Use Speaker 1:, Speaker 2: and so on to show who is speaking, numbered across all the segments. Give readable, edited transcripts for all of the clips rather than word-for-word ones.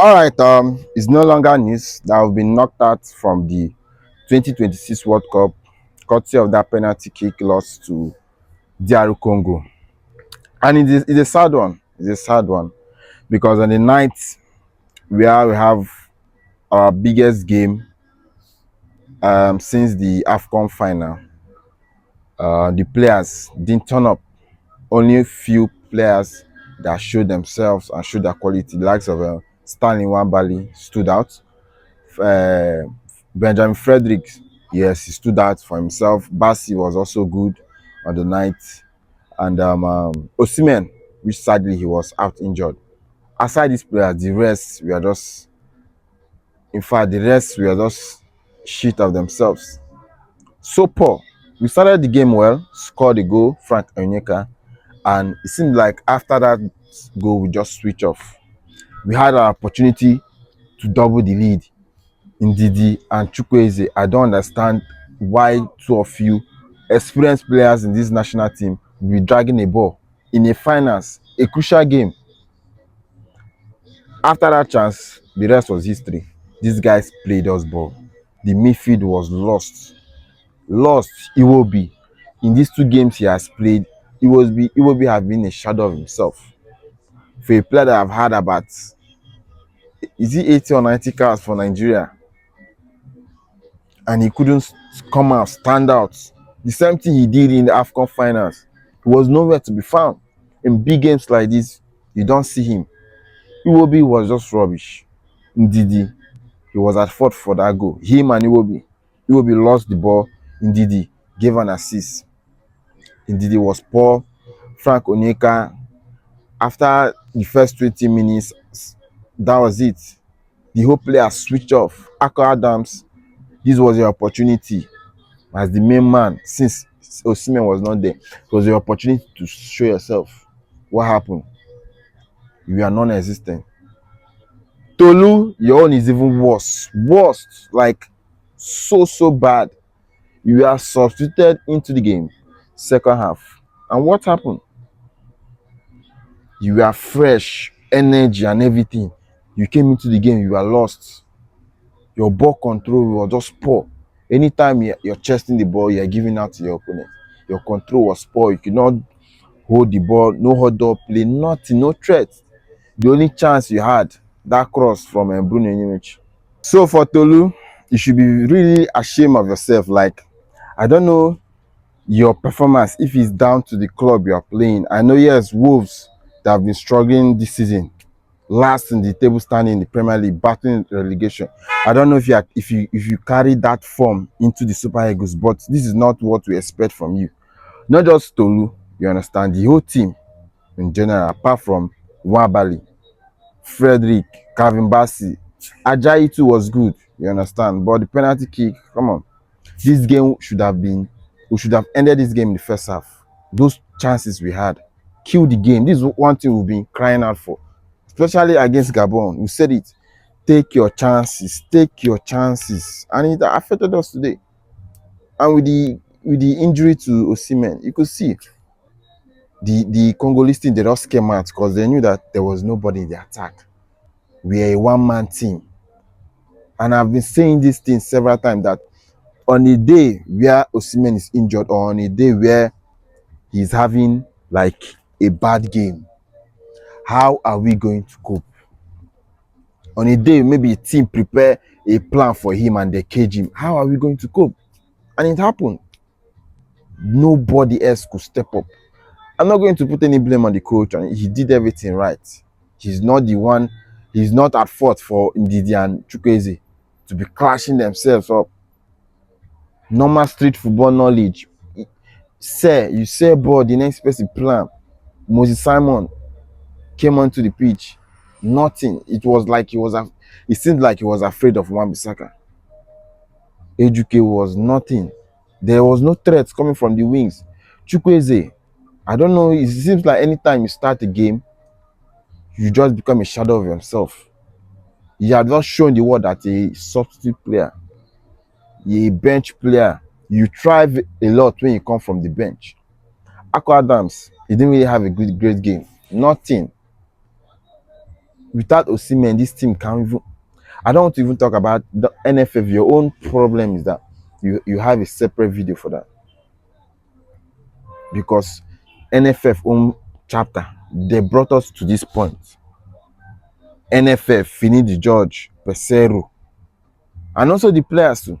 Speaker 1: All right, it's no longer news that we've been knocked out from the 2026 World Cup, courtesy of that penalty kick loss to DR Congo. And it's a sad one. It's a sad one because on the night where we have our biggest game since the AFCON final, the players didn't turn up. Only a few players that showed themselves and showed their quality, the likes of Stanley Wambali, stood out. uh, Benjamin Frederick, yes, he stood out for himself. Bassi was also good on the night, and Osimhen, which sadly he was out injured. Aside these players, the rest were just, in fact, the rest were just shit of themselves. So poor. We started the game well, scored a goal, Frank Onyeka, and it seemed like after that goal we just switch off. We had an opportunity to double the lead in Didi and Chukwueze. I don't understand why two of you experienced players in this national team will be dragging a ball in a finals, a crucial game. After that chance, the rest was history. These guys played us ball. The midfield was lost. Lost Iwobi. In these two games he has played, Iwobi have been a shadow of himself. For a player that I've had about, is he 80 or 90 cars for Nigeria? And he couldn't come out, stand out. The same thing he did in the AFCON finals. He was nowhere to be found. In big games like this, you don't see him. Iwobi was just rubbish. Ndidi, he was at fault for that goal. Him and Iwobi. Iwobi lost the ball. Ndidi gave an assist. Ndidi was poor. Frank Onyeka, after the first 20 minutes, that was it. The whole player switched off. Ako Adams, this was your opportunity as the main man since Osimhen was not there. It was your opportunity to show yourself. What happened? You are non-existent. Tolu, your own is even worse. Worst, like so bad. You are substituted into the game, second half. And what happened? You are fresh, energy and everything. You came into the game, you are lost. Your ball control was just poor. Anytime you're chesting the ball, you're giving out to your opponent. Your control was poor. You could not hold the ball, no hold up play, nothing, no threat. The only chance you had, that cross from Bruno Image. So for Tolu, you should be really ashamed of yourself. Like, I don't know your performance if it's down to the club you are playing. I know, yes, Wolves that have been struggling this season, last in the table standing in the Premier League, battling relegation. I don't know if you carry that form into the Super Eagles, but this is not what we expect from you. Not just Tolu, you understand, the whole team in general, apart from Wabali, Frederick, Calvin Bassey. Ajayi too was good, you understand, but the penalty kick, come on. This game we should have ended this game in the first half. Those chances we had, kill the game. This is one thing we've been crying out for, especially against Gabon. We said it, take your chances, and it affected us today. And with the injury to Osimhen, you could see the Congolese team, they just came out because they knew that there was nobody in the attack. We are a one-man team. And I've been saying this thing several times that on a day where Osimhen is injured or on a day where he's having like a bad game, how are we going to cope? On a day maybe a team prepare a plan for him and they cage him, how are we going to cope? And it happened. Nobody else could step up. I'm not going to put any blame on the coach, and he did everything right. He's not the one, he's not at fault for Ndidi and Chukwueze to be clashing themselves up. Normal street football knowledge. Sir, you say ball, the next person plan. Moses Simon came onto the pitch. Nothing. It was like it seemed like he was afraid of Wan-Bissaka. Ejuke was nothing. There was no threats coming from the wings. Chukwueze, I don't know, it seems like anytime you start a game, you just become a shadow of yourself. You have not shown the world that a substitute player, a bench player, you thrive a lot when you come from the bench. Ako Adams, he didn't really have a great game. Nothing. Without Osimhen, this team can't even. I don't want to even talk about the NFF. Your own problem is that you have a separate video for that, because NFF own chapter, they brought us to this point. NFF, Finidi George, Pesero, and also the players too.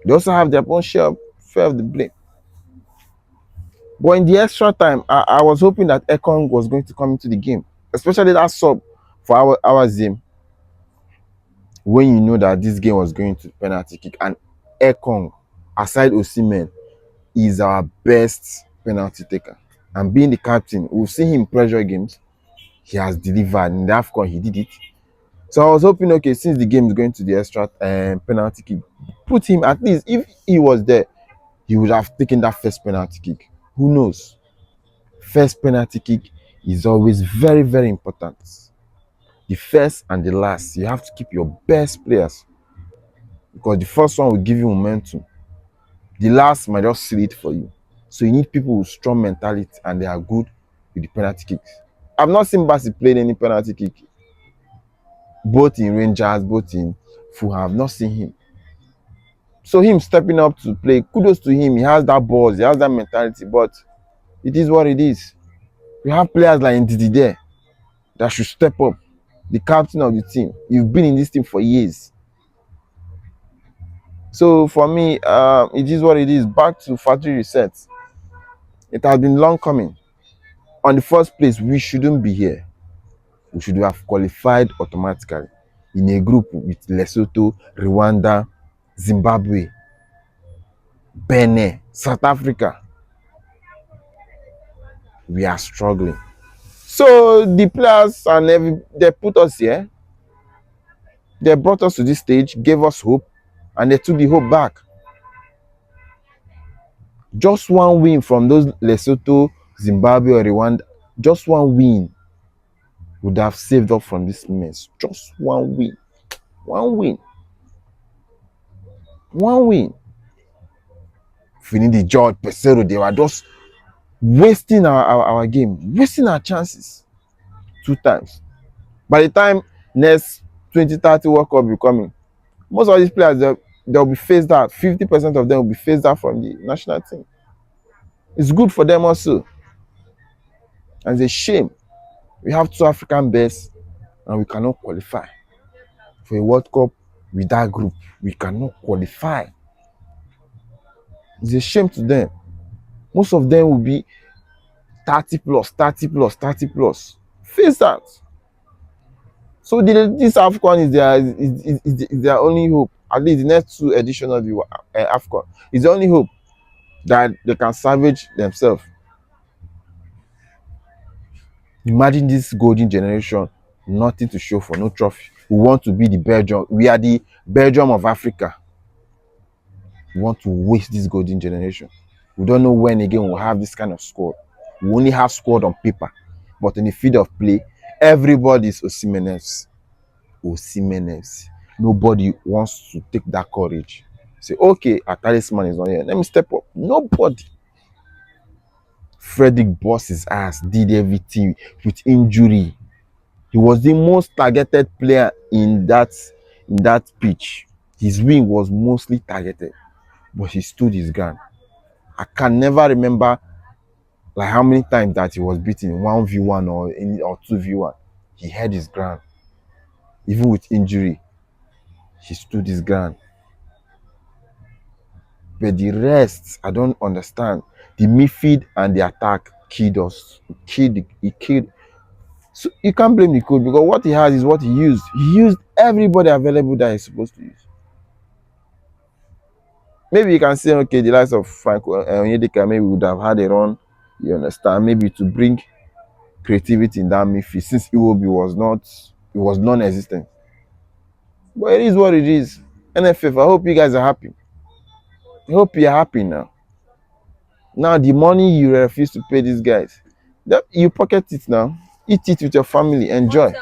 Speaker 1: They also have their own share of the blame. But in the extra time, I was hoping that Ekong was going to come into the game, especially that sub for our Zim, when you know that this game was going to penalty kick. And Ekong, aside Osimhen, is our best penalty taker. And being the captain, we've seen him pressure games. He has delivered. In the AFCON, he did it. So I was hoping, okay, since the game is going to the extra penalty kick, put him, at least if he was there, he would have taken that first penalty kick. Who knows? First penalty kick is always very, very important. The first and the last, you have to keep your best players, because the first one will give you momentum. The last might just seal it for you. So you need people with strong mentality and they are good with the penalty kicks. I've not seen Bassey playing any penalty kick, both in Rangers, both in Fulham. I've not seen him. So him stepping up to play, kudos to him. He has that balls, he has that mentality, but it is what it is. We have players like Ndidi there that should step up. The captain of the team. You've been in this team for years. So for me, it is what it is. Back to factory reset. It has been long coming. On the first place, we shouldn't be here. We should have qualified automatically in a group with Lesotho, Rwanda, Zimbabwe, Benin, South Africa. We are struggling. So the players and they put us here. They brought us to this stage, gave us hope, and they took the hope back. Just one win from those Lesotho, Zimbabwe, or Rwanda, just one win would have saved us from this mess. Just one win. One win. One win. Finidi George, Pesero, they were just wasting our game, wasting our chances 2 times. By the time next 2030 World Cup will be coming, most of these players, they'll be phased out. 50% of them will be phased out from the national team. It's good for them also. And it's a shame. We have 2 African best and we cannot qualify for a World Cup with that group. We cannot qualify. It's a shame to them. Most of them will be 30 plus, 30 plus, 30 plus. Face out. So this AFCON is their only hope. At least the next 2 editions of the AFCON is the only hope that they can salvage themselves. Imagine this golden generation, nothing to show for, no trophy. We want to be the Belgium. We are the Belgium of Africa. We want to waste this golden generation. We don't know when again we'll have this kind of squad. We only have squad on paper, but in the field of play, everybody is Osimhen. Nobody wants to take that courage. Say, okay, our talisman is not here. Let me step up. Nobody. Frederick bust his ass, did everything with injury. He was the most targeted player in that pitch. His wing was mostly targeted, but he stood his ground. I can never remember like how many times that he was beaten 1v1 or 2v1. He held his ground. Even with injury, he stood his ground. But the rest, I don't understand. The midfield and the attack killed us. He killed. So you can't blame the coach, because what he has is what he used. He used everybody available that he's supposed to use. Maybe you can say, okay, the likes of Franco Onyedika maybe would have had a run, you understand, maybe to bring creativity in that midfield, since Iwobi was non-existent. But it is what it is. NFF, I hope you guys are happy. I hope you're happy now. Now the money you refuse to pay these guys, you pocket it now. Eat it with your family. Enjoy.